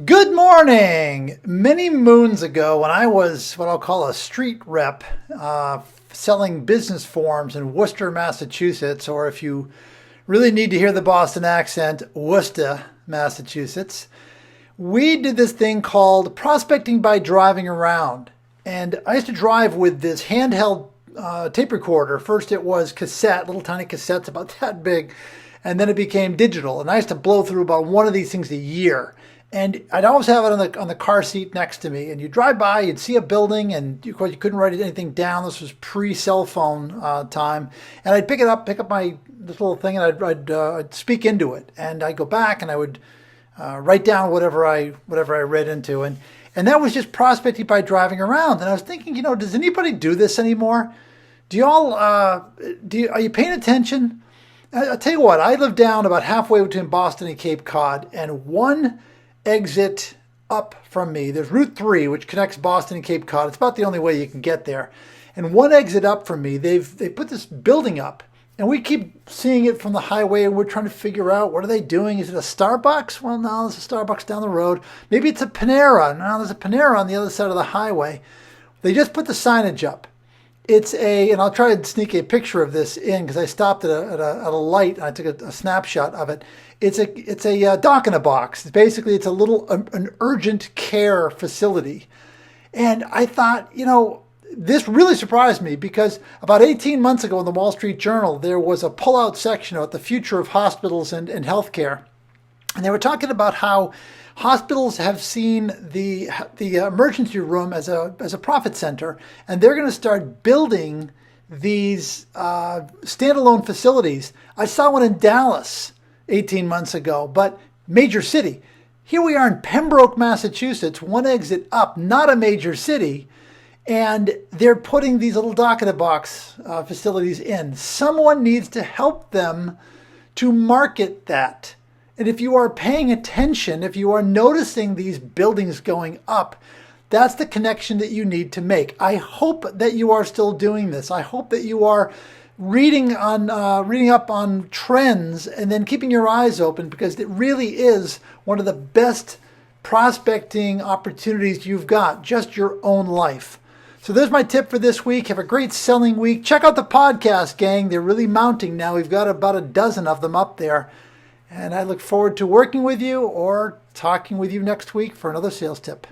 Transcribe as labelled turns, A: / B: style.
A: Good morning! Many moons ago, when I was what I'll call a street rep, selling business forms in Worcester, Massachusetts, or if you really need to hear the Boston accent, Worcester, Massachusetts, we did this thing called prospecting by driving around. And I used to drive with this handheld tape recorder. First it was cassette, little tiny cassettes about that big, and then it became digital. And I used to blow through about one of these things a year. And I'd always have it on the car seat next to me. And you drive by, you'd see a building, and of course you couldn't write anything down. This was pre-cell phone time. And I'd pick up this little thing, and I'd speak into it. And I'd go back, and I would write down whatever I read into. And that was just prospecting by driving around. And I was thinking, does anybody do this anymore? Do y'all are you paying attention? I'll tell you what. I live down about halfway between Boston and Cape Cod, and one exit up from me, there's Route 3, which connects Boston and Cape Cod. It's about the only way you can get there. And one exit up from me, they put this building up, and we keep seeing it from the highway, and we're trying to figure out, what are they doing? Is it a Starbucks? Well, no, there's a Starbucks down the road. Maybe it's a Panera. No, there's a Panera on the other side of the highway. They just put the signage up. And I'll try to sneak a picture of this in because I stopped at a light and I took a snapshot of it. It's a dock in a box. Basically, it's an urgent care facility. And I thought, this really surprised me because about 18 months ago in the Wall Street Journal, there was a pull-out section about the future of hospitals and healthcare. And they were talking about how hospitals have seen the emergency room as a profit center, and they're going to start building these standalone facilities. I saw one in Dallas 18 months ago, but major city. Here we are in Pembroke, Massachusetts, one exit up, not a major city, and they're putting these little dock-in-a-box facilities in. Someone needs to help them to market that. And if you are paying attention, if you are noticing these buildings going up, that's the connection that you need to make. I hope that you are still doing this. I hope that you are reading up on trends and then keeping your eyes open, because it really is one of the best prospecting opportunities you've got, just your own life. So there's my tip for this week. Have a great selling week. Check out the podcast, gang. They're really mounting now. We've got about a dozen of them up there. And I look forward to working with you or talking with you next week for another sales tip.